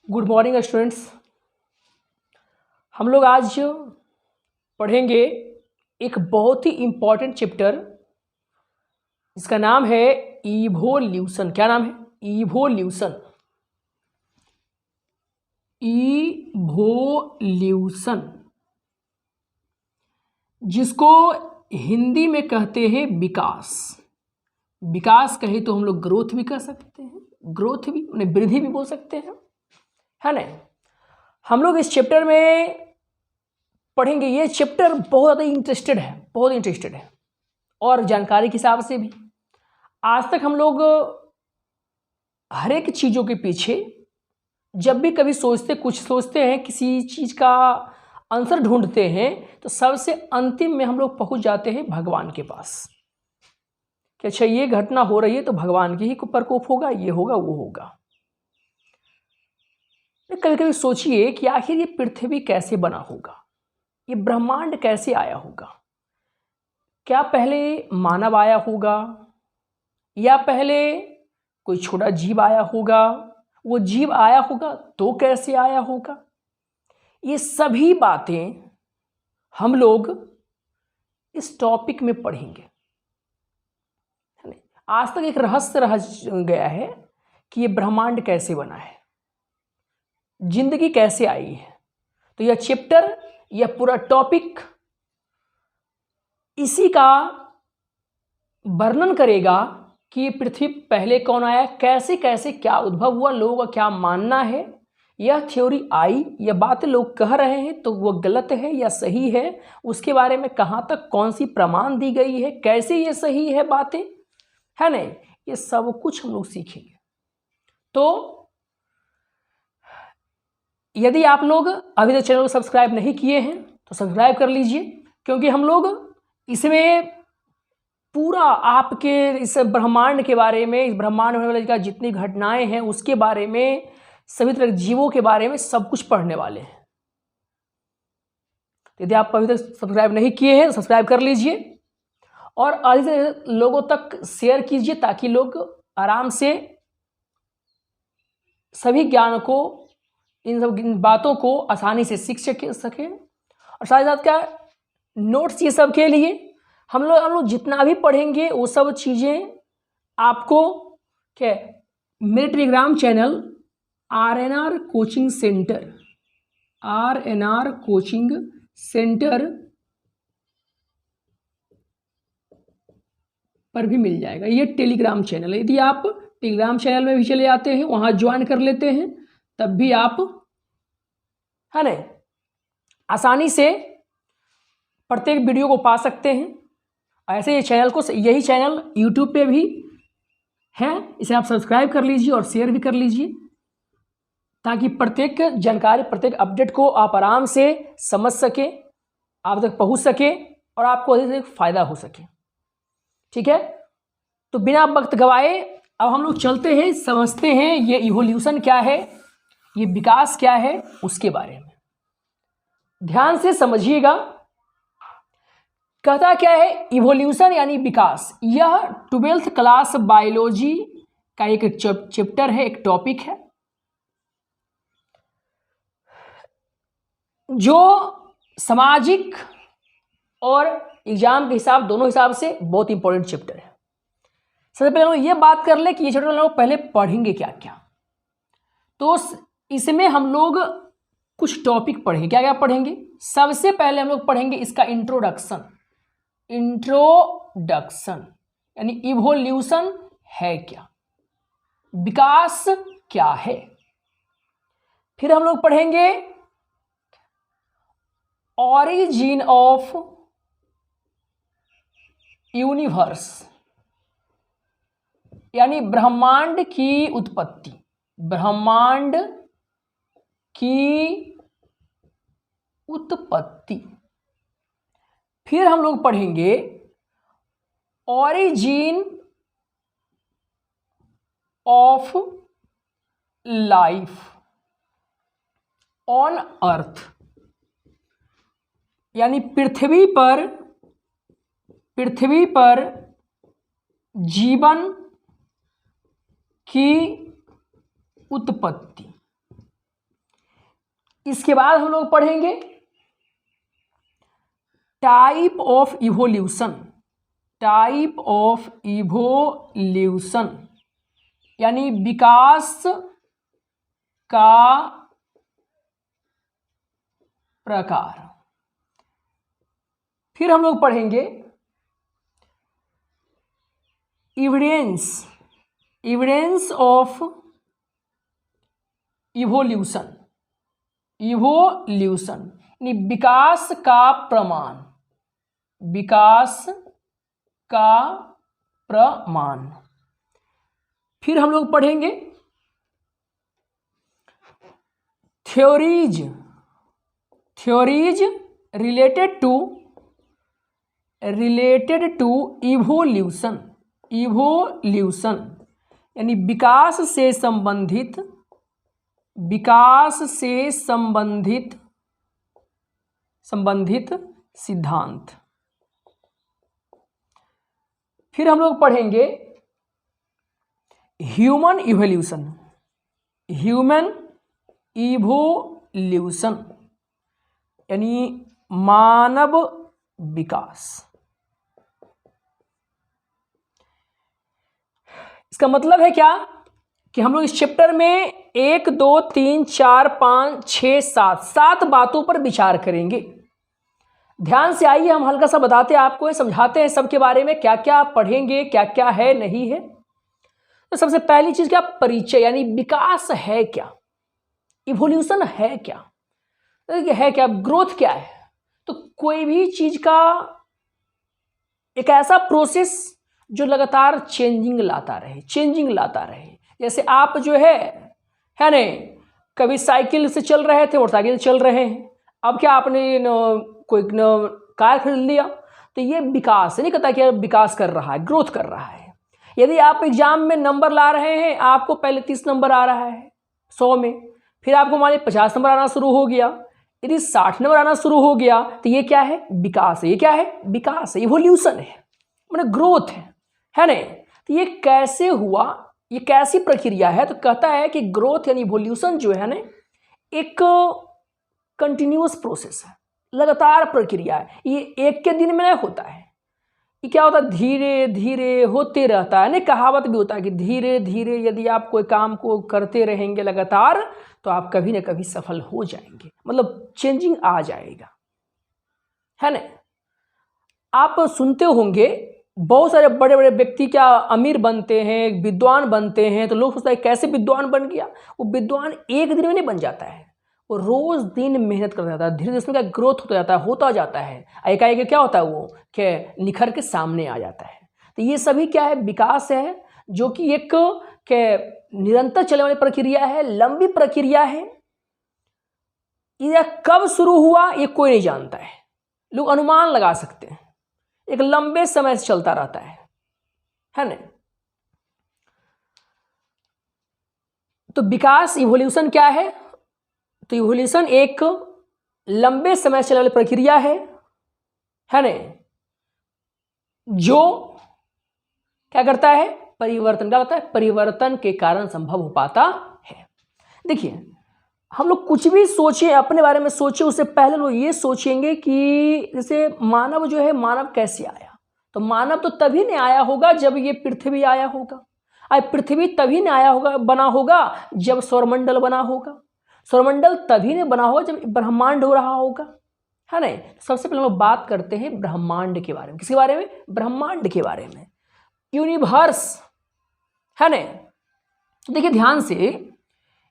Good morning students. हम लोग आज पढ़ेंगे एक बहुत ही इम्पॉर्टेंट चैप्टर जिसका नाम है इवोल्यूशन। क्या नाम है? इवोल्यूशन। इवोल्यूशन जिसको हिंदी में कहते हैं विकास। विकास कहे तो हम लोग ग्रोथ भी कह सकते हैं, ग्रोथ भी उन्हें वृद्धि भी बोल सकते हैं, है ना। हम लोग इस चैप्टर में पढ़ेंगे। ये चैप्टर बहुत ज़्यादा इंटरेस्टेड है, बहुत इंटरेस्टेड है, और जानकारी के हिसाब से भी। आज तक हम लोग हर एक चीज़ों के पीछे जब भी कभी सोचते हैं, किसी चीज़ का आंसर ढूंढते हैं, तो सबसे अंतिम में हम लोग पहुंच जाते हैं भगवान के पास कि अच्छा ये घटना हो रही है तो भगवान की ही प्रकोप होगा, ये होगा, वो होगा। कभी कभी सोचिए कि आखिर ये पृथ्वी कैसे बना होगा, ये ब्रह्मांड कैसे आया होगा। क्या पहले मानव आया होगा, या पहले कोई छोटा जीव आया होगा? वो जीव आया होगा तो कैसे आया होगा? ये सभी बातें हम लोग इस टॉपिक में पढ़ेंगे। आज तक एक रहस्य रह गया है कि ये ब्रह्मांड कैसे बना है, जिंदगी कैसे आई है। तो यह चैप्टर, यह पूरा टॉपिक इसी का वर्णन करेगा कि पृथ्वी पहले कौन आया, कैसे कैसे क्या उद्भव हुआ, लोगों का क्या मानना है, यह थ्योरी आई, यह बातें लोग कह रहे हैं तो वो गलत है या सही है, उसके बारे में कहाँ तक कौन सी प्रमाण दी गई है, कैसे ये सही है बातें, है ना। ये सब कुछ हम लोग सीखेंगे। तो यदि आप लोग अभी तक चैनल को सब्सक्राइब नहीं किए हैं तो सब्सक्राइब कर लीजिए, क्योंकि हम लोग इसमें पूरा आपके इस ब्रह्मांड के बारे में, इस ब्रह्मांड में होने वाली जितनी घटनाएं हैं उसके बारे में, सभी तरह के जीवों के बारे में सब कुछ पढ़ने वाले हैं। यदि आप अभी तक सब्सक्राइब नहीं किए हैं तो सब्सक्राइब कर लीजिए और अधिक से अधिक लोगों तक शेयर कीजिए, ताकि लोग आराम से सभी ज्ञान को, इन बातों को आसानी से सीख सकें। और साथ ही साथ क्या नोट्स ये सब के लिए हम लोग जितना भी पढ़ेंगे वो सब चीज़ें आपको क्या मेरे Telegram channel RNR coaching centre पर भी मिल जाएगा। ये टेलीग्राम चैनल है। यदि आप टेलीग्राम चैनल में भी चले जाते हैं, वहाँ ज्वाइन कर लेते हैं, तब भी आप, है ना, आसानी से प्रत्येक वीडियो को पा सकते हैं। ऐसे ये चैनल को, यही चैनल यूट्यूब पे भी है, इसे आप सब्सक्राइब कर लीजिए और शेयर भी कर लीजिए, ताकि प्रत्येक जानकारी, प्रत्येक अपडेट को आप आराम से समझ सके, आप तक पहुंच सके और आपको अधिक से अधिक फायदा हो सके। ठीक है, तो बिना वक्त गवाए अब हम लोग चलते हैं, समझते हैं ये इवोल्यूशन क्या है, ये विकास क्या है, उसके बारे में ध्यान से समझिएगा। कहता क्या है इवोल्यूशन यानी विकास। यह 12th क्लास बायोलॉजी का एक चैप्टर है, एक टॉपिक है, जो सामाजिक और एग्जाम के हिसाब, दोनों हिसाब से बहुत इंपॉर्टेंट चैप्टर है। सबसे पहले हम ये बात कर ले कि ये चैप्टर लोग पहले पढ़ेंगे क्या क्या। तो इसमें हम लोग कुछ टॉपिक पढ़ेंगे। क्या क्या पढ़ेंगे? सबसे पहले हम लोग पढ़ेंगे इसका इंट्रोडक्शन यानी इवोल्यूशन है क्या, विकास क्या है। फिर हम लोग पढ़ेंगे ऑरिजिन ऑफ यूनिवर्स यानी ब्रह्मांड की उत्पत्ति, ब्रह्मांड की उत्पत्ति। फिर हम लोग पढ़ेंगे origin of life on earth यानी पृथ्वी पर जीवन की उत्पत्ति। इसके बाद हम लोग पढ़ेंगे type of evolution. Type of evolution यानी विकास का प्रकार। फिर हम लोग पढ़ेंगे एविडेंस ऑफ इवोल्यूशन। इवोल्यूशन यानी विकास का प्रमाण। विकास का प्रमाण। फिर हम लोग पढ़ेंगे थ्योरीज रिलेटेड टू इवोल्यूशन। यानी विकास से संबंधित सिद्धांत। फिर हम लोग पढ़ेंगे ह्यूमन इवोल्यूशन यानी मानव विकास। इसका मतलब है क्या कि हम लोग इस चैप्टर में 1 2 3 4 5 6 7 बातों पर विचार करेंगे। ध्यान से आइए, हम हल्का सा बताते हैं आपको, समझाते हैं सबके बारे में, क्या क्या पढ़ेंगे, क्या क्या है नहीं है। तो सबसे पहली चीज क्या, परिचय यानी विकास है क्या, इवोल्यूशन है क्या, ग्रोथ क्या है। तो कोई भी चीज का एक ऐसा प्रोसेस जो लगातार चेंजिंग लाता रहे। जैसे आप जो है ना, कभी साइकिल से चल रहे थे, मोटरसाइकिल से चल रहे हैं, अब क्या आपने कोई कार खरीद लिया, तो ये विकास नहीं कहता कि विकास कर रहा है, ग्रोथ कर रहा है। यदि आप एग्जाम में नंबर ला रहे हैं, आपको पहले 30 नंबर आ रहा है 100 में, फिर आपको मान लीजिए 50 नंबर आना शुरू हो गया, यदि 60 नंबर आना शुरू हो गया, तो ये क्या है, विकास है। ये क्या है, विकास है, इवोल्यूशन है, मतलब ग्रोथ है ना। तो ये कैसे हुआ, ये कैसी प्रक्रिया है, तो कहता है कि ग्रोथ यानी इवोल्यूशन जो है ना, एक कंटिन्यूअस प्रोसेस है, लगातार प्रक्रिया है। ये एक के दिन में नहीं होता है, ये क्या होता है, धीरे धीरे होते रहता है ना। कहावत भी होता है कि धीरे धीरे यदि आप कोई काम को करते रहेंगे लगातार, तो आप कभी ना कभी सफल हो जाएंगे, मतलब चेंजिंग आ जाएगा, है ना। आप सुनते होंगे बहुत सारे बड़े बड़े व्यक्ति क्या अमीर बनते हैं, विद्वान बनते हैं, तो लोग सोचते हैं कैसे विद्वान बन गया। वो विद्वान एक दिन में नहीं बन जाता है, वो रोज दिन मेहनत करता जाता है, धीरे धीरे उसका ग्रोथ होता जाता है। एकाएक क्या होता है, वो क्या निखर के सामने आ जाता है। तो ये सभी क्या है, विकास है, जो कि एक निरंतर चलने वाली प्रक्रिया है, लंबी प्रक्रिया है। ये कब शुरू हुआ ये कोई नहीं जानता है, लोग अनुमान लगा सकते हैं, एक लंबे समय से चलता रहता है ना। तो विकास इवोल्यूशन क्या है, तो इवोल्यूशन एक लंबे समय से चलने वाली प्रक्रिया है ना, जो क्या करता है, परिवर्तन क्या होता है, परिवर्तन के कारण संभव हो पाता है। देखिए, हम लोग कुछ भी सोचे, अपने बारे में सोचे, उससे पहले लोग ये सोचेंगे कि जैसे मानव जो है, मानव कैसे आया। तो मानव तो तभी नहीं आया होगा जब ये पृथ्वी आया होगा। पृथ्वी तभी नहीं आया होगा, बना होगा जब सौरमंडल बना होगा। सौरमंडल तभी नहीं बना होगा जब ब्रह्मांड हो रहा होगा, है ना। सबसे पहले हम लोग बात करते हैं ब्रह्मांड के बारे में। किसके बारे में, ब्रह्मांड के बारे में, यूनिवर्स, है ना। देखिए ध्यान से,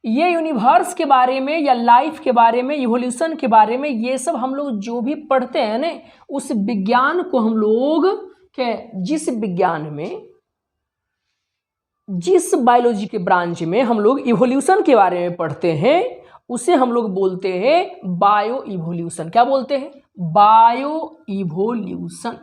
ये यूनिवर्स के बारे में या लाइफ के बारे में, इवोल्यूशन के बारे में, ये सब हम लोग जो भी पढ़ते हैं ना, उस विज्ञान को हम लोग क्या, जिस विज्ञान में, जिस बायोलॉजी के ब्रांच में हम लोग इवोल्यूशन के बारे में पढ़ते हैं, उसे हम लोग बोलते हैं बायो इवोल्यूशन। क्या बोलते हैं, बायो इवोल्यूशन।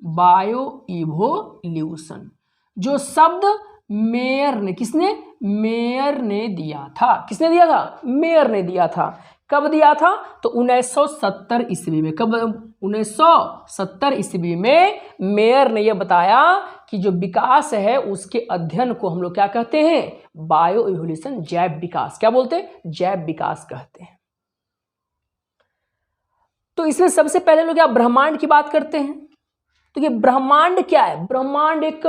बायो इवोल्यूशन जो शब्द मेयर ने, किसने, मेयर ने दिया था। किसने दिया था, मेयर ने दिया था। कब दिया था, तो 1970 ईस्वी में। कब, 1970 ईस्वी में मेयर ने यह बताया कि जो विकास है उसके अध्ययन को हम लोग क्या कहते हैं, बायो इवोल्यूशन, जैव विकास। क्या बोलते हैं, जैव विकास कहते हैं, तो इसमें सबसे पहले लोग क्या ब्रह्मांड की बात करते हैं। तो ये ब्रह्मांड क्या है? ब्रह्मांड एक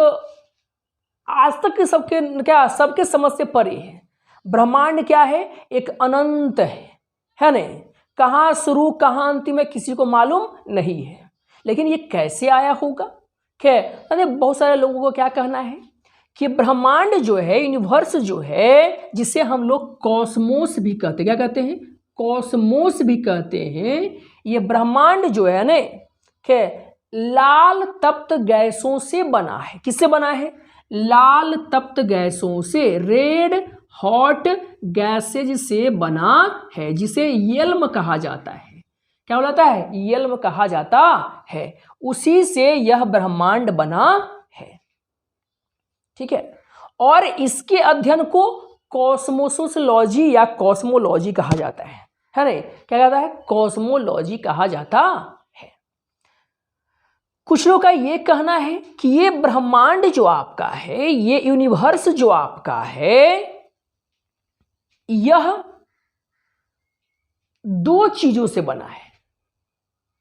आज तक के सबके समझ से परे है। ब्रह्मांड क्या है? एक अनंत है नहीं, कहाँ शुरू कहाँ अंतिम है किसी को मालूम नहीं है। लेकिन ये कैसे आया होगा? खैर, बहुत सारे लोगों को क्या कहना है कि ब्रह्मांड जो है, यूनिवर्स जो है, जिसे हम लोग कॉस्मोस भी कहते हैं। क्या कहते हैं? कॉस्मोस भी कहते हैं। ये ब्रह्मांड जो है ना, लाल तप्त गैसों से बना है। किससे बना है? लाल तप्त गैसों से, रेड हॉट गैसेज से बना है, जिसे येल्म कहा जाता है। क्या बोलाता है? येल्म कहा जाता है। उसी से यह ब्रह्मांड बना है। ठीक है। और इसके अध्ययन को कॉस्मोसोलॉजी या कॉस्मोलॉजी कहा जाता है नहीं? क्या कहता है? कॉस्मोलॉजी कहा जाता है। कुछ लोगों का ये कहना है कि ये ब्रह्मांड जो आपका है, ये यूनिवर्स जो आपका है, यह दो चीजों से बना है,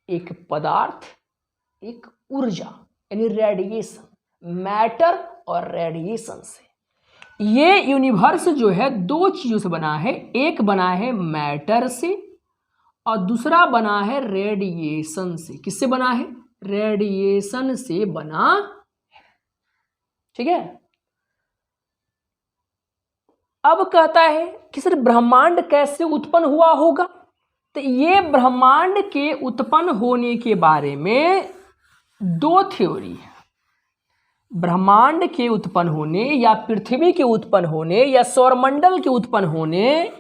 एक पदार्थ, एक ऊर्जा, यानी रेडिएशन, मैटर और रेडिएशन से। ये यूनिवर्स जो है दो चीजों से बना है। एक बना है मैटर से और दूसरा बना है रेडिएशन से। किससे बना है? रेडिएशन से बना है। ठीक है। अब कहता है कि सर ब्रह्मांड कैसे उत्पन्न हुआ होगा? तो ये ब्रह्मांड के उत्पन्न होने के बारे में दो थ्योरी है। ब्रह्मांड के उत्पन्न होने या पृथ्वी के उत्पन्न होने या सौरमंडल के उत्पन्न होने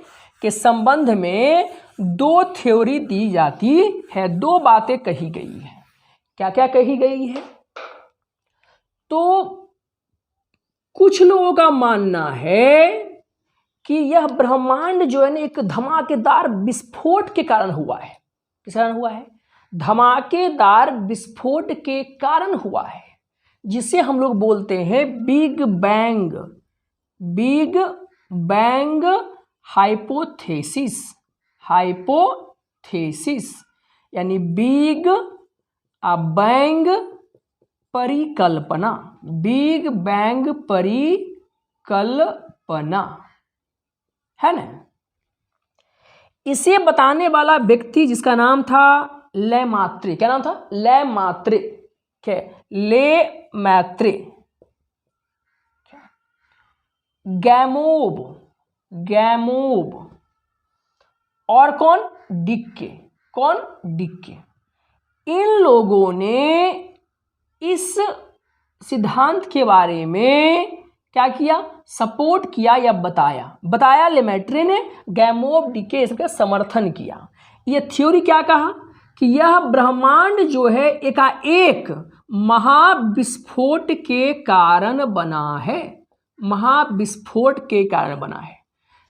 के संबंध में दो थ्योरी दी जाती है, दो बातें कही गई है। क्या क्या कही गई है? तो कुछ लोगों का मानना है कि यह ब्रह्मांड जो है ना एक धमाकेदार विस्फोट के कारण हुआ है। किस कारण हुआ है? धमाकेदार विस्फोट के कारण हुआ है, जिसे हम लोग बोलते हैं big bang. Big bang hypothesis. Hypothesis यानी बिग बैंग परिकल्पना। बिग बैंग परिकल्पना है ना। इसे बताने वाला व्यक्ति जिसका नाम था लेमात्रे। क्या नाम था? लेमात्रे। लेमैत्रे। गैमोब। गैमोब और कौन? डिक्के। कौन? डिक्के। इन लोगों ने इस सिद्धांत के बारे में क्या किया? सपोर्ट किया या बताया लेमैत्रे ने, गैमोब, डिक्के इसका समर्थन किया। ये थ्योरी क्या कहा कि यह ब्रह्मांड जो है एकाएक महाविस्फोट के कारण बना है। महाविस्फोट के कारण बना है।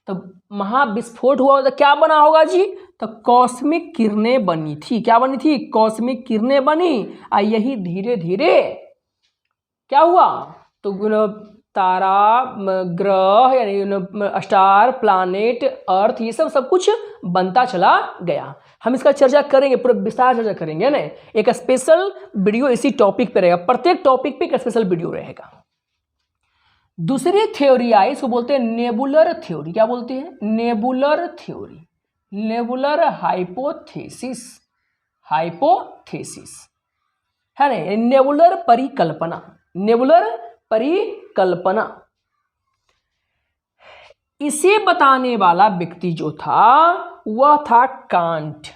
तो महाविस्फोट हुआ तो क्या बना होगा जी? तो कॉस्मिक किरणें बनी थी। क्या बनी थी? कॉस्मिक किरणें बनी। और यही धीरे धीरे क्या हुआ? तो तारा, ग्रह यानी स्टार, प्लैनेट, अर्थ, ये सब कुछ बनता चला गया। हम इसका चर्चा करेंगे, पूरा विस्तार चर्चा करेंगे ना। एक स्पेशल वीडियो इसी टॉपिक पे रहेगा। प्रत्येक टॉपिक पे एक स्पेशल वीडियो रहेगा। दूसरी थ्योरी आई, इसको बोलते हैं नेबुलर थ्योरी। क्या बोलते हैं? Nebular theory. Nebular hypothesis. Hypothesis है ना। नेबुलर परिकल्पना। नेबुलर परिकल्पना। इसे बताने वाला व्यक्ति जो था वह था कांट।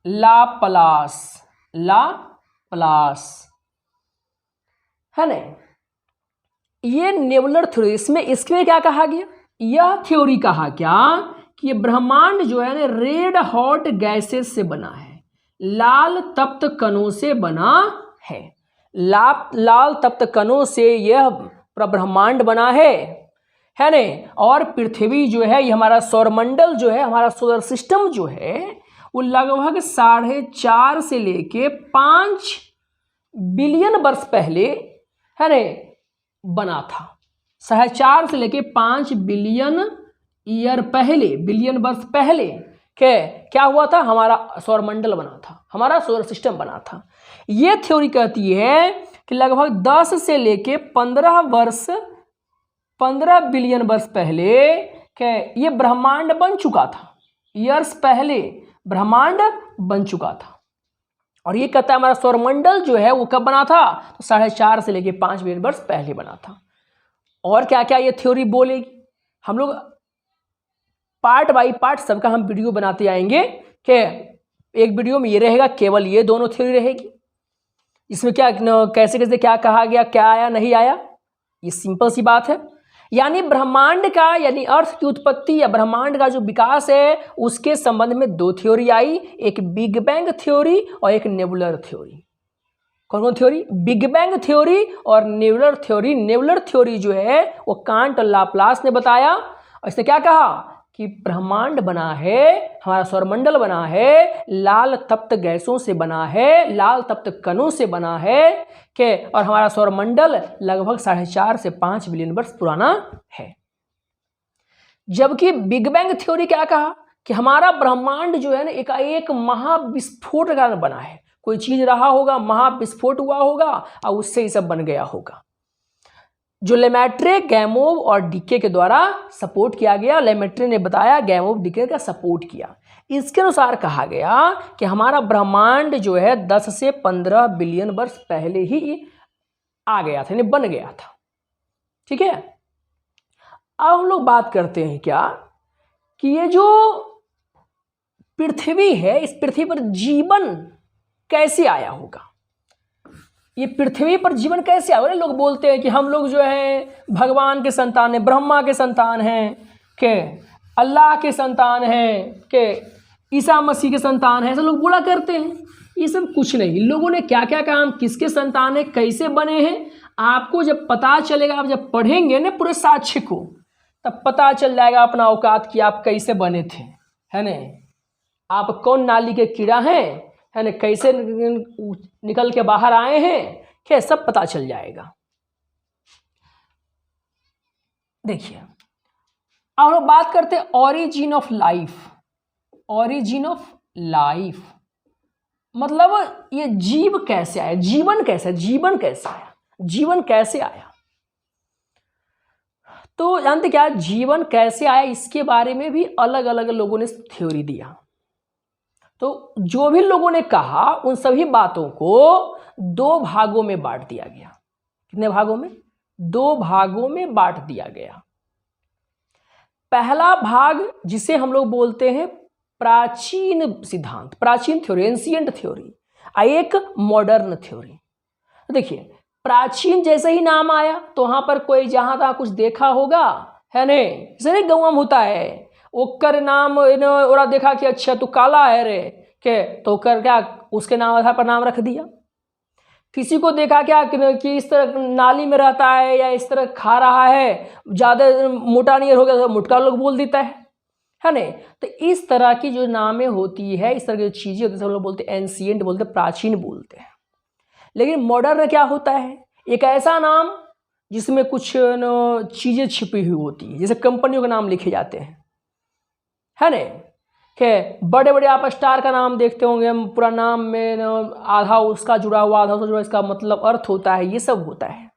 लाप्लास। लाप्लास है ना। ये नेबुलर थ्योरी, इसमें क्या कहा गया? यह थ्योरी कहा क्या कि ये ब्रह्मांड जो है ना रेड हॉट गैसेस से बना है, लाल तप्त कणों से बना है। लाल तप्त कणों से यह ब्रह्मांड बना है ना। और पृथ्वी जो है, ये हमारा सौरमंडल जो है, हमारा सोलर सिस्टम जो है, वो लगभग 4.5 से लेके 5 बिलियन वर्ष पहले है ना बना था। 4.5 से लेके 5 बिलियन ईयर पहले, बिलियन वर्ष पहले क्या हुआ था, हमारा सौरमंडल बना था, हमारा सोलर सिस्टम बना था। ये थ्योरी कहती है कि लगभग 10 से लेके 15 बिलियन वर्ष पहले ये ब्रह्मांड बन चुका था। ईयर्स पहले ब्रह्मांड बन चुका था। और ये कहता है हमारा सौरमंडल जो है वो कब बना था, तो 4.5 से लेके 5 बिलियन वर्ष पहले बना था। और क्या क्या ये थ्योरी बोलेगी, हम लोग पार्ट बाय पार्ट सबका हम वीडियो बनाते आएंगे कि एक वीडियो में ये रहेगा, केवल ये दोनों थ्योरी रहेगी। इसमें क्या कैसे कैसे क्या कहा गया, क्या आया नहीं आया, ये सिंपल सी बात है। यानी ब्रह्मांड का, यानी अर्थ की उत्पत्ति या ब्रह्मांड का जो विकास है उसके संबंध में 2 थ्योरी आई, एक बिग बैंग थ्योरी और एक नेबुलर थ्योरी। कौन कौन थ्योरी, बिग बैंग थ्योरी और नेबुलर थ्योरी। नेबुलर थ्योरी जो है वो कांट और लाप्लास ने बताया। और इसने क्या कहा कि ब्रह्मांड बना है, हमारा सौरमंडल बना है, लाल तप्त गैसों से बना है, लाल तप्त कणों से बना है और हमारा सौरमंडल लगभग 4.5 से 5 बिलियन वर्ष पुराना है। जबकि बिग बैंग थ्योरी क्या कहा कि हमारा ब्रह्मांड जो है ना एकाएक महाविस्फोट का बना है। कोई चीज रहा होगा, महाविस्फोट हुआ होगा और उससे ही सब बन गया होगा, जो लेमैट्रे, गैमोव और डिके के द्वारा सपोर्ट किया गया। लेमैट्रे ने बताया, गैमोव, डिके का सपोर्ट किया। इसके अनुसार कहा गया कि हमारा ब्रह्मांड जो है 10 से 15 बिलियन वर्ष पहले ही आ गया था, यानी बन गया था। ठीक है, अब हम लोग बात करते हैं क्या कि ये जो पृथ्वी है, इस पृथ्वी पर जीवन कैसे आया होगा। ये पृथ्वी पर जीवन कैसे आया। लोग बोलते हैं कि हम लोग जो है भगवान के संतान हैं, ब्रह्मा के संतान हैं, के अल्लाह के संतान हैं, के ईसा मसीह के संतान हैं, ऐसा लोग बोला करते हैं। ये सब कुछ नहीं। लोगों ने क्या क्या काम, किसके संतान है, कैसे बने हैं, आपको जब पता चलेगा, आप जब पढ़ेंगे ना पूरे साक्ष्य को, तब पता चल जाएगा अपना औकात कि आप कैसे बने थे, है ना। आप कौन नाली के कीड़ा हैं, है ना, कैसे निकल के बाहर आए हैं, क्या सब पता चल जाएगा। देखिए, अब हम बात करते हैं origin of life. Origin of life मतलब ये जीव कैसे आया, जीवन कैसे, जीवन कैसे आया, जीवन कैसे आया। तो जानते क्या, जीवन कैसे आया इसके बारे में भी अलग अलग लोगों ने थ्योरी दिया। तो जो भी लोगों ने कहा उन सभी बातों को 2 भागों में बांट दिया गया। कितने भागों में, 2 भागों में बांट दिया गया। पहला भाग जिसे हम लोग बोलते हैं प्राचीन सिद्धांत, प्राचीन थ्योरी, एंशिएंट थ्योरी, एक मॉडर्न थ्योरी। देखिए, प्राचीन जैसे ही नाम आया तो वहां पर कोई जहां तहां कुछ देखा होगा, है ने, जैसे गौम होता है, ओकर नाम और देखा कि अच्छा तू काला है रे के, तो कर क्या उसके नाम आधार पर नाम रख दिया। किसी को देखा क्या कि इस तरह नाली में रहता है या इस तरह खा रहा है, ज़्यादा मोटा नहीं हो गया तो मोटका लोग बोल देता है ना। तो इस तरह की जो नामें होती है, इस तरह की जो चीज़ें होती है, सब लोग बोलते हैं एंशिएंट, बोलते हैं प्राचीन बोलते हैं। लेकिन मॉडर्न क्या होता है, एक ऐसा नाम जिसमें कुछ चीज़ें छिपी हुई होती है, जैसे कंपनियों के नाम लिखे जाते हैं, है ना, कि बड़े बड़े आप स्टार का नाम देखते होंगे, हम पूरा नाम में आधा उसका जुड़ा हुआ, आधा उसका जुड़ा, इसका मतलब अर्थ होता है, ये सब होता है।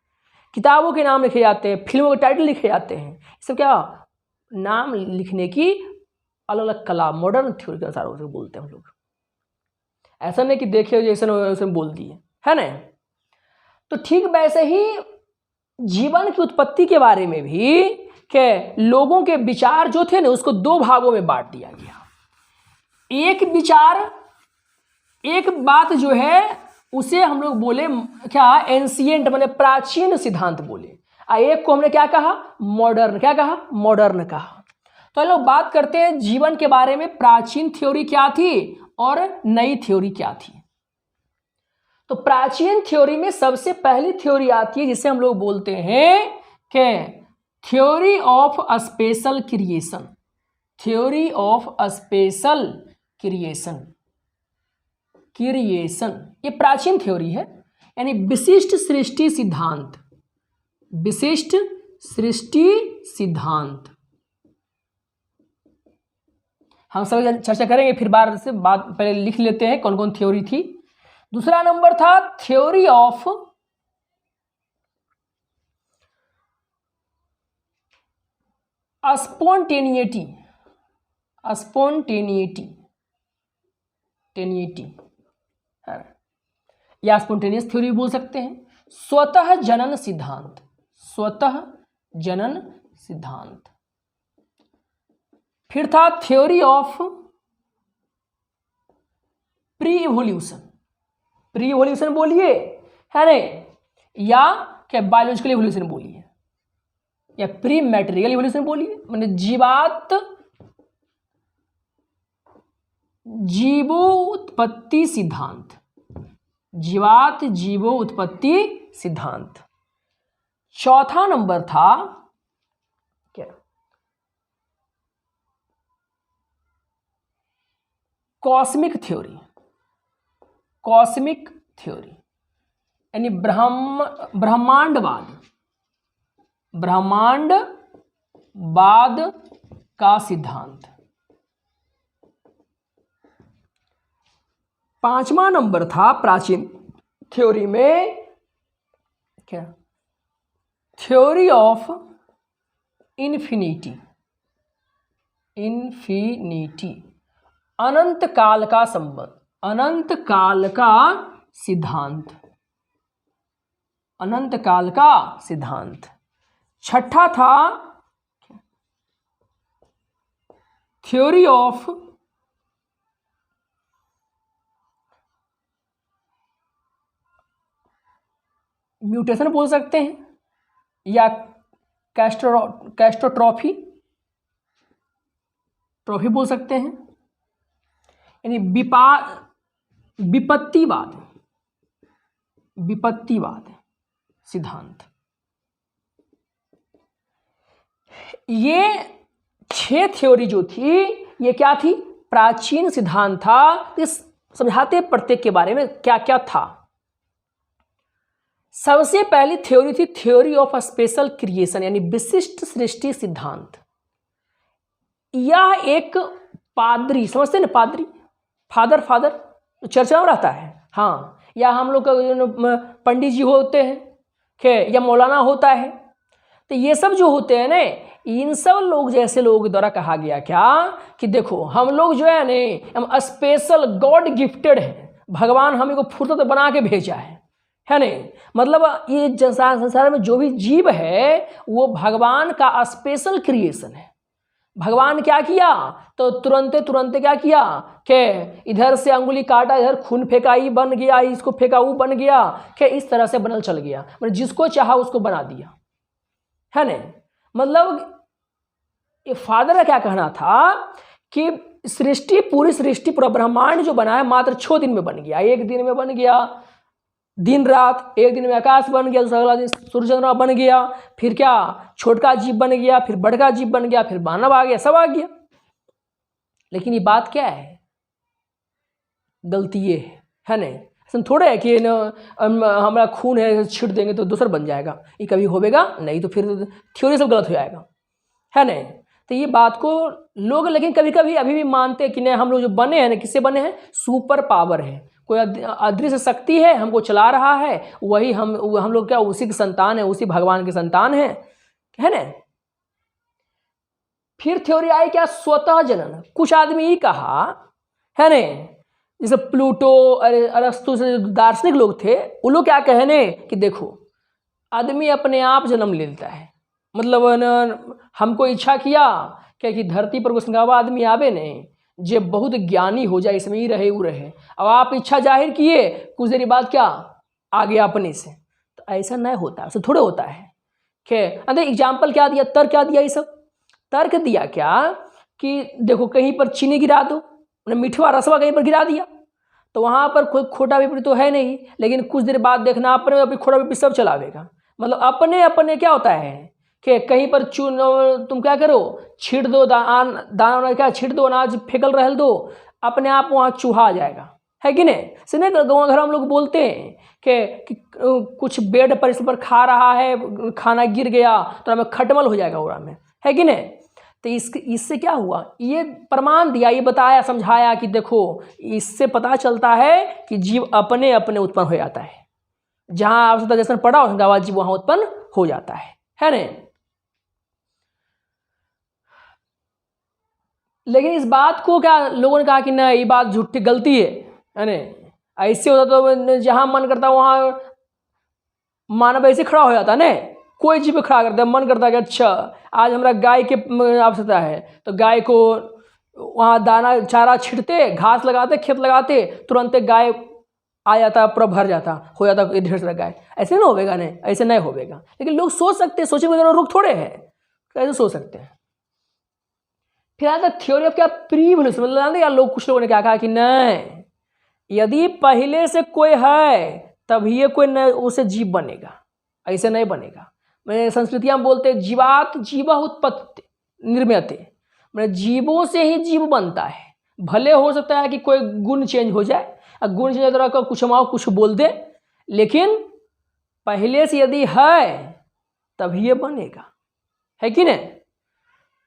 किताबों के नाम लिखे जाते हैं, फिल्मों के टाइटल लिखे जाते हैं, ये सब क्या नाम लिखने की अलग अलग कला, मॉडर्न थ्योरी के अनुसार उसे बोलते हैं हम लोग। ऐसा नहीं कि देखे जैसे वैसे बोल दिए, है ना। तो ठीक वैसे ही जीवन की उत्पत्ति के बारे में भी के लोगों के विचार जो थे ना, उसको 2 भागों में बांट दिया गया। एक विचार, एक बात जो है उसे हम लोग बोले क्या, एंशिएंट माने प्राचीन सिद्धांत बोले, और एक को हमने क्या कहा, मॉडर्न, क्या कहा, मॉडर्न कहा। तो हम लोग बात करते हैं जीवन के बारे में, प्राचीन थ्योरी क्या थी और नई थ्योरी क्या थी। तो प्राचीन थ्योरी में सबसे पहली थ्योरी आती है जिसे हम लोग बोलते हैं कि theory of special creation. Theory of special creation, ये प्राचीन थ्योरी है, यानी विशिष्ट सृष्टि सिद्धांत, विशिष्ट सृष्टि सिद्धांत, हम सब चर्चा करेंगे फिर बार से बात, पहले लिख लेते हैं कौन कौन थ्योरी थी। दूसरा नंबर था थ्योरी ऑफ स्पॉन्टेनिटी, या स्पॉन्टेनियस थ्योरी बोल सकते हैं। स्वतः जनन सिद्धांत, फिर था थ्योरी ऑफ प्री इवोल्यूशन बोलिए, है ना, या क्या बायोलॉजिकल इवोल्यूशन बोलिए, या प्री मैटेरियल इवोल्यूशन बोलिए, माने जीवोत्पत्ति सिद्धांत। चौथा नंबर था क्या, कॉस्मिक थ्योरी, यानी ब्रह्मांडवाद का सिद्धांत। पांचवा नंबर था प्राचीन थ्योरी में क्या, थ्योरी ऑफ इन्फिनिटी, अनंत काल का सिद्धांत। छठा था थ्योरी ऑफ म्यूटेशन बोल सकते हैं, या कैस्ट्रोट्रॉफी बोल सकते हैं, यानी विपत्तिवाद सिद्धांत। ये 6 थ्योरी जो थी, ये क्या थी, प्राचीन सिद्धांत था। इस समझाते प्रत्येक के बारे में क्या क्या था। सबसे पहली थ्योरी थी थ्योरी ऑफ स्पेशल क्रिएशन, यानी विशिष्ट सृष्टि सिद्धांत। यह एक पादरी, समझते ना, पादरी, फादर चर्चा में रहता है, हाँ, या हम लोग का पंडित जी होते हैं, या मौलाना होता है, तो ये सब जो होते हैं ना, इन सब लोग जैसे लोगों के द्वारा कहा गया क्या कि देखो हम लोग जो है ना, हम स्पेशल गॉड गिफ्टेड हैं, भगवान हमें को फुर्सत बना के भेजा है ना, मतलब ये संसार में जो भी जीव है वो भगवान का स्पेशल क्रिएशन है। भगवान क्या किया, तो तुरंत क्या किया कि इधर से अंगुली काटा, इधर खून फेंका, ये बन गया, इसको फेंका वो बन गया, कि इस तरह से बनल चल गया, मतलब जिसको चाहा उसको बना दिया, है ना। मतलब ये फादर का क्या कहना था कि पूरी सृष्टि पूरा ब्रह्मांड जो बना है मात्र 6 दिन में बन गया। एक दिन में बन गया दिन रात, एक दिन में आकाश बन गया, अगला दिन सूर्य चंद्रमा बन गया, फिर क्या छोटका जीव बन गया, फिर बड़का जीव बन गया, फिर मानव आ गया, सब आ गया। लेकिन ये बात क्या है, गलती ये है ना, ऐसा थोड़ा है कि हमारा खून है छीट देंगे तो दूसरा बन जाएगा, ये कभी होगा नहीं, तो फिर थ्योरी सब गलत हो जाएगा, है ना। तो ये बात को लोग लेकिन कभी कभी अभी भी मानते हैं कि नहीं, हम लोग जो बने हैं ना, किससे बने हैं, सुपर पावर है, कोई अदृश्य शक्ति है हमको चला रहा है, वही हम लोग क्या उसी की संतान है, उसी भगवान के संतान है ना। फिर थ्योरी आई क्या, स्वतः जनन। कुछ आदमी ये कहा, है ना, जैसे प्लूटो, अरस्तु से दार्शनिक लोग थे, वो लोग क्या कहने कि देखो आदमी अपने आप जन्म लेता है, मतलब हमको इच्छा किया क्या कि धरती पर कुछ आदमी आवे नहीं, जे बहुत ज्ञानी हो जाए, इसमें ही रहे वो रहे, अब आप इच्छा जाहिर किए, कुछ देर बाद क्या आ गया अपने से, तो ऐसा नहीं होता, ऐसा थोड़े होता है। अरे एग्जाम्पल क्या दिया, तर्क क्या दिया, ये सब तर्क दिया क्या कि देखो कहीं पर चीनी गिरा दो, मीठवा रसवा कहीं पर गिरा दिया, तो वहाँ पर कोई खोटा विपरीत तो है नहीं, लेकिन कुछ देर बाद देखना अपने अभी खोटा विपरीत सब चलावेगा। मतलब अपने क्या होता है कि कहीं पर तुम क्या करो, छीट दो दाना क्या छीट दो, अनाज फेंकल रहल दो, अपने आप वहाँ चूहा आ जाएगा, है कि नहीं। सुने गाँव घर हम लोग बोलते हैं कि कुछ बेड पर इस पर खा रहा है, खाना गिर गया तो हमें खटमल हो जाएगा ओरा में, है कि नहीं। तो इससे क्या हुआ, ये प्रमाण दिया, ये बताया, समझाया कि देखो इससे पता चलता है कि जीव अपने अपने उत्पन्न हो जाता है, जहां आवश्यकता जैसा पड़ा उसके बाद जीव वहां उत्पन्न हो जाता है ना। लेकिन इस बात को क्या लोगों ने कहा कि ना ये बात झूठी गलती है ना, ऐसे होता तो जहां मन करता वहां मानव ऐसे खड़ा हो जाता ना, कोई जीव खड़ा करता है, मन करता है कि अच्छा आज हमारा गाय के आवश्यकता है तो गाय को वहाँ दाना चारा छिड़ते, घास लगाते, खेत लगाते, तुरंत गाय आ जाता, पूरा भर जाता, हो जाता ढेर सारा गाय। ऐसे ना होगा नहीं, ऐसे नहीं होगा। लेकिन लोग सोच सकते हैं, सोचे बगैर रुक थोड़े हैं, कैसे सोच सकते हैं। फिर आता थ्योरी ऑफ क्या, प्रीवल्यूशन, मतलब या लोग कुछ लोगों ने क्या कहा कि नहीं, यदि पहले से कोई है तभी ये कोई न उसे जीव बनेगा, ऐसे नहीं बनेगा। मैं संस्कृतियां बोलते जीवात जीव उत्पत्ति निर्मयते, मतलब जीवों से ही जीव बनता है। भले हो सकता है कि कोई गुण चेंज हो जाए, गुण चेंज हो तो कुछ माओ कुछ बोल दे, लेकिन पहले से यदि है तभी ये बनेगा, है कि नहीं।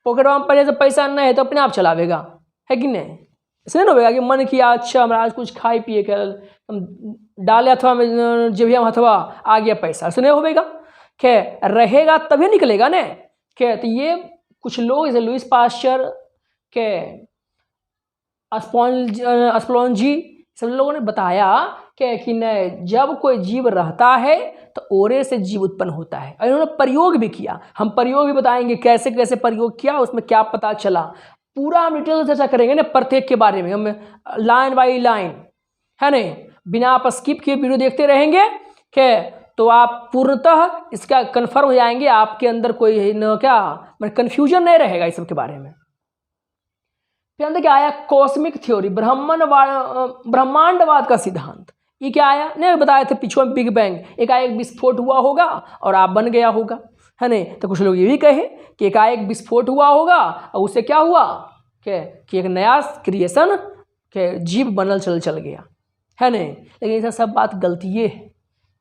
पॉकेट में पहले से पैसा नहीं है तो अपने आप चलावेगा, है कि नहीं। ऐसे नहीं होगा कि मन किया अच्छा हमारा आज कुछ खाए पिए कर डाले अथवा जेबिया में अथवा आ गया पैसा, ऐसे नहीं होगा। क्या रहेगा तभी निकलेगा ना। क्या तो ये कुछ लोग जैसे लुईस पास्चर के अस्प्लोंजी सब लोगों ने बताया कि नहीं, जब कोई जीव रहता है तो ओरे से जीव उत्पन्न होता है। और इन्होंने प्रयोग भी किया, हम प्रयोग भी बताएंगे कैसे कैसे प्रयोग किया, उसमें क्या पता चला, पूरा हम डिटेल चर्चा करेंगे ना प्रत्येक के बारे में, हम लाइन बाई लाइन, है नहीं, बिना आप स्किप किए वीडियो देखते रहेंगे क्या, तो आप पूर्णतः इसका कन्फर्म हो जाएंगे, आपके अंदर कोई न क्या मतलब कन्फ्यूजन नहीं रहेगा इस सब के बारे में। फिर अंदर क्या आया, कॉस्मिक थ्योरी, ब्रह्मांडवाद का सिद्धांत। ये क्या आया, नहीं बताए थे पीछे में बिग बैंग, एकाएक विस्फोट हुआ होगा और आप बन गया होगा, है नहीं। तो कुछ लोग ये भी कहे कि एकाएक विस्फोट हुआ होगा और उससे क्या हुआ कि एक नया क्रिएशन के जीव बनल चल गया, है नहीं। लेकिन ऐसा सब बात गलती है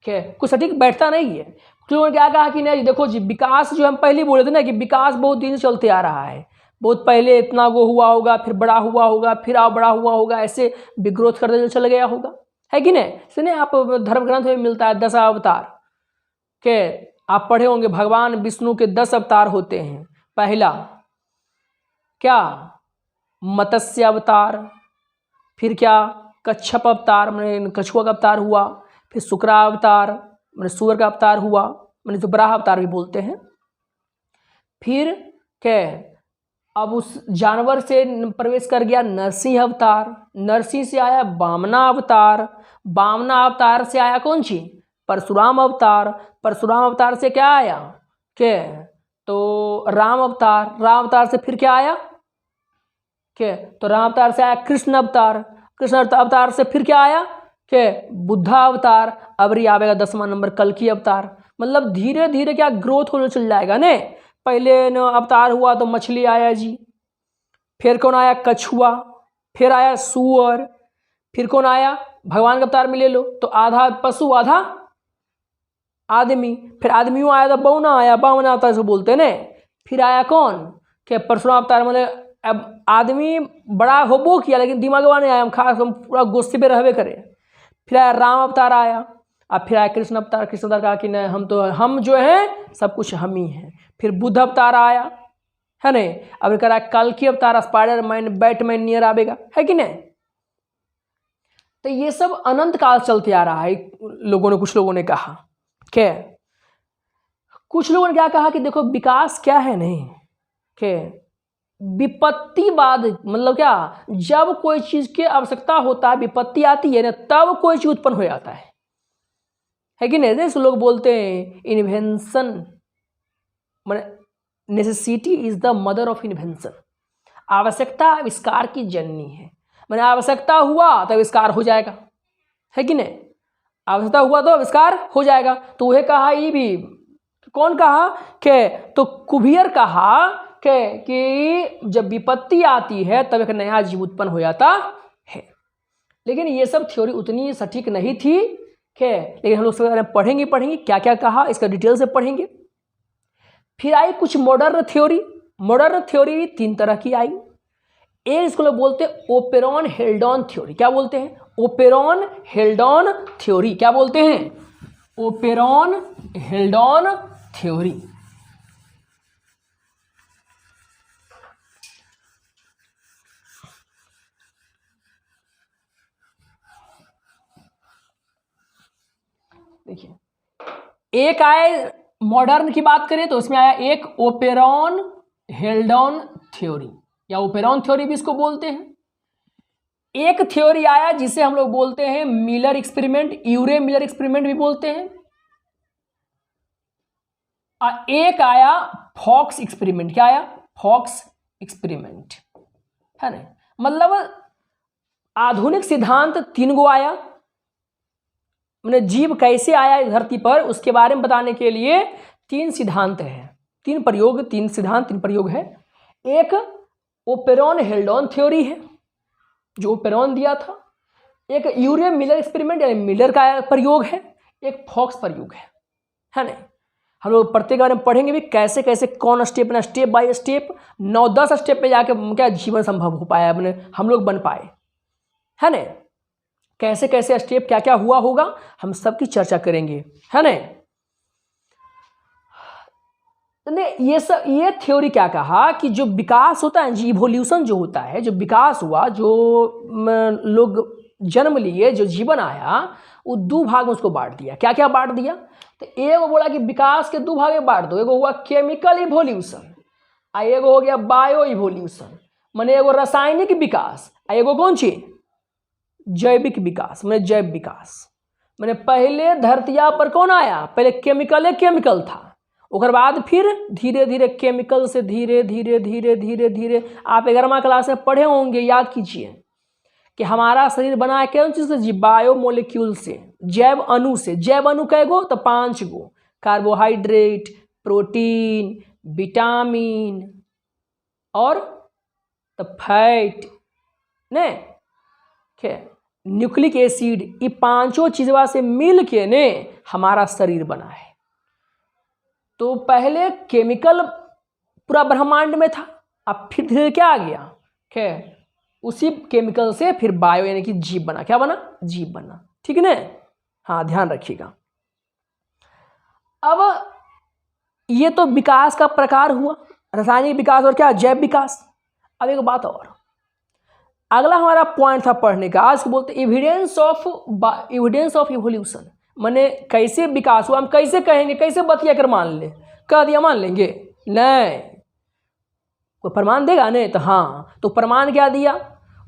कि कुछ सटीक बैठता नहीं है। कुछ लोगों ने क्या कहा कि नहीं देखो जी, विकास जो हम पहले बोले थे ना कि विकास बहुत दिन चलते आ रहा है, बहुत पहले इतना वो हुआ होगा, फिर बड़ा हुआ होगा, फिर आप बड़ा हुआ होगा, ऐसे विग्रोथ करते चल गया होगा, है कि नहीं। सुनिए आप धर्म ग्रंथ में मिलता है 10 अवतार के, आप पढ़े होंगे भगवान विष्णु के 10 अवतार होते हैं। पहला क्या, मत्स्य अवतार, फिर क्या कच्छप अवतार मैंने कछुआ का अवतार हुआ, फिर शुक्रावतार मैंने सूअर का अवतार हुआ, मैंने जो बराह अवतार भी बोलते हैं। फिर क्या, अब उस जानवर से प्रवेश कर गया नरसिंह अवतार, नरसिंह से आया वामना अवतार, वामना अवतार से आया कौन सी, परशुराम अवतार, परशुराम अवतार से क्या आया क्या, तो राम अवतार, राम अवतार से फिर क्या आया क्या, तो राम अवतार से आया कृष्ण अवतार, कृष्ण अवतार से फिर क्या आया क्या, बुद्धा अवतार, अब आवेगा 10वां नंबर कल्कि अवतार। मतलब धीरे धीरे क्या ग्रोथ होने चल जाएगा ने। पहले न अवतार हुआ तो मछली आया जी, फिर कौन आया कछुआ, फिर आया सूअर, फिर कौन आया भगवान का अवतार में ले लो तो आधा पशु आधा आदमी, फिर आदमियों आया तो बौना आया, बावना अवतार से बोलते हैं ने। फिर आया कौन कि परशुराम अवतार, मतलब अब आदमी बड़ा होबो किया लेकिन दिमागवा नहीं आया, हम खास हम पूरा गोस्ती पे रहबे करे। फिर आया राम अवतार आया, अब फिर आया कृष्ण अवतार, कृष्ण अवतार कहा कि नहीं हम जो हैं सब कुछ हम ही हैं। फिर बुद्ध अवतार आया, है नहीं, अब कह कल्कि अवतार, स्पाइडरमैन बैटमैन नियर आवेगा, है कि नहीं। तो ये सब अनंत काल चलते आ रहा है। लोगों ने कुछ लोगों ने कहा क्या, कुछ लोगों ने क्या कहा कि देखो विकास क्या है नहीं कि विपत्तिवाद, मतलब क्या, जब कोई चीज की आवश्यकता होता है, विपत्ति आती है ना, तब कोई चीज उत्पन्न हो जाता है कि नहीं। जैसे लोग बोलते हैं इन्वेंशन, मतलब necessity is the mother of invention, आवश्यकता आविष्कार की जननी है। मैंने आवश्यकता हुआ तो आविष्कार हो जाएगा, है कि नहीं, आवश्यकता हुआ तो आविष्कार हो जाएगा। तो वह कहा, ये भी कौन कहा कि, तो कुबेर कहा कि जब विपत्ति आती है तब एक नया जीव उत्पन्न हो जाता है। लेकिन ये सब थ्योरी उतनी सटीक नहीं थी कि, लेकिन हम लोग पढ़ेंगे क्या क्या कहा इसका डिटेल से पढ़ेंगे। फिर आई कुछ मॉडर्न थ्योरी, मॉडर्न थ्योरी 3 तरह की आई। एक इसको लोग बोलते हैं ओपेरॉन हेल्डॉन थ्योरी। क्या बोलते हैं? ओपेरॉन हेल्डॉन थ्योरी। क्या बोलते हैं? ओपेरॉन हेल्डॉन थ्योरी। देखिए, एक आए मॉडर्न की बात करें तो इसमें आया एक ओपेरॉन हेल्डॉन थ्योरी या ओपेरॉन थ्योरी भी इसको बोलते हैं। एक थ्योरी आया जिसे हम लोग बोलते हैं मिलर एक्सपेरिमेंट, यूरे मिलर एक्सपेरिमेंट भी बोलते हैं। और एक आया फॉक्स एक्सपेरिमेंट। क्या आया? फॉक्स एक्सपेरिमेंट, है ना। मतलब आधुनिक सिद्धांत 3 गो आया। मैंने जीव कैसे आया इस धरती पर उसके बारे में बताने के लिए 3 सिद्धांत है, 3 प्रयोग, 3 सिद्धांत, 3 प्रयोग है। एक ओपेरॉन हेल्डॉन थ्योरी है जो ओपेरॉन दिया था, एक यूरे मिलर एक्सपेरिमेंट यानी मिलर का प्रयोग है, एक फॉक्स प्रयोग है ना। हम लोग प्रत्येक बारे में पढ़ेंगे भी कैसे कैसे कौन स्टेप ना, स्टेप बाय स्टेप 9-10 स्टेप पे जाके क्या जीवन संभव हो पाया, अपने हम लोग बन पाए, है ना। कैसे कैसे स्टेप क्या क्या हुआ होगा हम सबकी चर्चा करेंगे, है ना। ये थ्योरी क्या कहा कि जो विकास होता है, इवोल्यूशन जो होता है, जो विकास हुआ, जो लोग जन्म लिए, जो जीवन आया, वो 2 भाग में उसको बांट दिया। क्या क्या बांट दिया? तो एगो बोला कि विकास के 2 भाग में बांट दो। एगो हुआ केमिकल इवोल्यूशन और एगो हो गया बायो इवोल्यूशन, माने एगो रासायनिक विकास, एगो कौन चीज? जैविक विकास, माने जैव विकास। माने पहले धरतिया पर कौन आया? पहले केमिकल था, उसके बाद फिर धीरे धीरे केमिकल से धीरे धीरे धीरे धीरे धीरे आप 11वां क्लास में पढ़े होंगे, याद कीजिए कि हमारा शरीर बना है कौन चीज़ से? बायो मोलिक्यूल से, जैव अणु से। जैव अणु कै गो? तो 5 गो। कार्बोहाइड्रेट, प्रोटीन, विटामिन और तो फैट ने न्यूक्लिक एसिड, ये 5 चीजवा से मिल के ने हमारा शरीर बना है। तो पहले केमिकल पूरा ब्रह्मांड में था, अब फिर धीरे क्या आ गया? उसी केमिकल से फिर बायो यानी कि जीव बना। क्या बना? जीव बना, ठीक है ना। हाँ, ध्यान रखिएगा। अब ये तो विकास का प्रकार हुआ, रासायनिक विकास और क्या, जैव विकास। अब एक बात और, अगला हमारा पॉइंट था पढ़ने का, आज को बोलते एविडेंस ऑफ इवोल्यूशन, माने कैसे विकास हुआ। हम कैसे कहेंगे, कैसे बतिया कर मान ले, कह दिया मान लेंगे? नहीं, कोई प्रमाण देगा नहीं तो हाँ, तो प्रमाण क्या दिया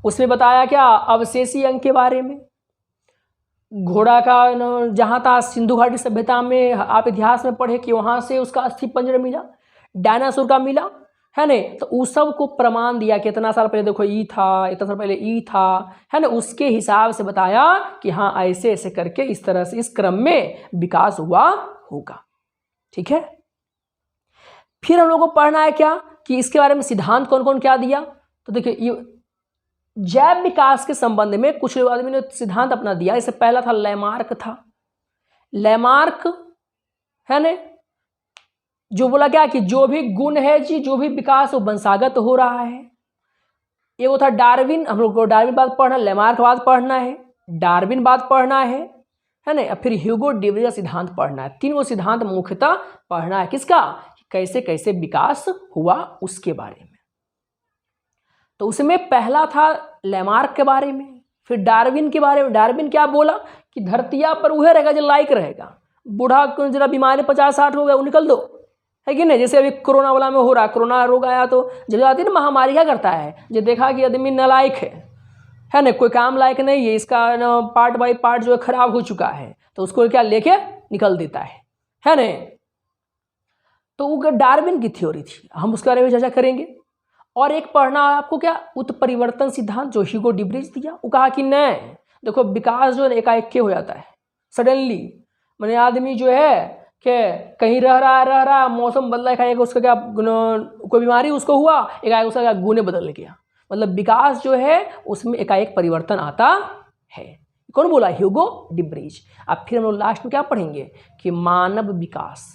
उसमें बताया क्या? अवशेषी अंग के बारे में, घोड़ा का जहाँ था सिंधु घाटी सभ्यता में, आप इतिहास में पढ़े कि वहाँ से उसका अस्थि पंजर मिला, डायनासोर का मिला, है ना। तो उस सब को प्रमाण दिया कि इतना साल पहले देखो ई था, इतना साल पहले ई था, है ना। उसके हिसाब से बताया कि हाँ ऐसे ऐसे करके इस तरह से इस क्रम में विकास हुआ होगा, ठीक है। फिर हम लोग को पढ़ना है क्या कि इसके बारे में सिद्धांत कौन कौन क्या दिया। तो देखिए, ये जैव विकास के संबंध में कुछ आदमी ने सिद्धांत अपना दिया। इससे पहला था लैमार्क था। लैमार्क, है ना, जो बोला क्या कि जो भी गुण है जी, जो भी विकास वो वंशागत हो रहा है। ये वो था डार्विन, हम लोग को डार्विन बात पढ़ना, लैमार्क बात पढ़ना है, डार्विन बात पढ़ना है ना। फिर ह्यूगो डीब्रीज का सिद्धांत पढ़ना है। 3 सिद्धांत मुख्यतः पढ़ना है, किसका? कैसे कैसे विकास हुआ उसके बारे में। तो उसमें पहला था लैमार्क के बारे में, फिर डार्विन के बारे में। डार्विन क्या बोला कि धरतिया पर वह रहेगा जो लायक रहेगा, बूढ़ा जरा बीमारी 50-60 हो गया वो निकल दो, है कि नहीं। जैसे अभी कोरोना वाला में हो रहा, कोरोना रोग आया तो जब आती है ना महामारी, क्या करता है, जो देखा कि आदमी नालायक है ना, कोई काम लायक नहीं है, इसका पार्ट बाय पार्ट जो है खराब हो चुका है, तो उसको क्या लेके निकल देता है ना। तो वो डार्विन की थ्योरी थी, हम उसके बारे में चर्चा करेंगे। और एक पढ़ना आपको क्या, उत्परिवर्तन सिद्धांत जो ह्यूगो डीब्रीज दिया। वो कहा कि नहीं देखो, विकास जो है एकाएक के हो जाता है सडनली, मैंने आदमी जो है कि कहीं रह रहा मौसम बदला, एकाएक उसका क्या कोई बीमारी उसको हुआ, एकाएक उसका क्या गुण बदल गया। मतलब विकास जो है उसमें एकाएक परिवर्तन आता है। कौन बोला? ह्यूगो डीब्रीज। अब फिर हम लोग लास्ट में क्या पढ़ेंगे कि मानव विकास,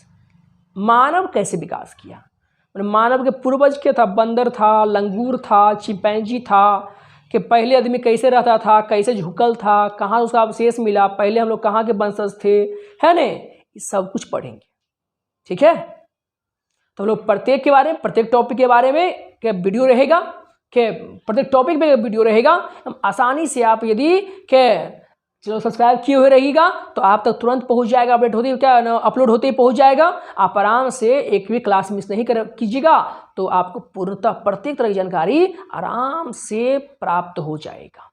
मानव कैसे विकास किया। मानव के पूर्वज क्या था? बंदर था, लंगूर था, चिंपैंजी था, कि पहले आदमी कैसे रहता था, कैसे झुकल था, कहाँ उसका अवशेष मिला, पहले हम लोग कहाँ के वंशज थे, है न, ये सब कुछ पढ़ेंगे। ठीक है, तो हम लोग प्रत्येक के बारे में, प्रत्येक टॉपिक के बारे में क्या वीडियो रहेगा, कि प्रत्येक टॉपिक में वीडियो रहेगा। हम आसानी से आप यदि के चलो सब्सक्राइब किए हुए रहिएगा तो आप तक तुरंत पहुंच जाएगा, अपडेट होते ही क्या अपलोड होते ही पहुंच जाएगा। आप आराम से एक भी क्लास मिस नहीं कीजिएगा, तो आपको पूर्णतः प्रत्येक तरह की जानकारी आराम से प्राप्त हो जाएगा।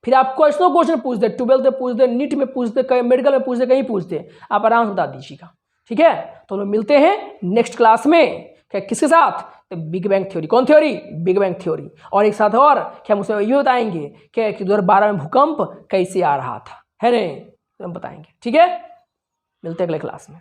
फिर आप क्वेश्चन पूछ दे, 12th में पूछ दे, नीट में पूछ दे, मेडिकल में पूछ दे, कहीं पूछ दे, आप आराम से बता दीजिएगा। ठीक है, तो हम मिलते हैं नेक्स्ट क्लास में, क्या किसके साथ? तो बिग बैंग थ्योरी। कौन थ्योरी? Big bang theory. और एक साथ और क्या हम उसमें ये बताएंगे कि 2012 में भूकंप कैसे आ रहा था, है ना, तो हम बताएंगे। ठीक है, मिलते हैं अगले क्लास में।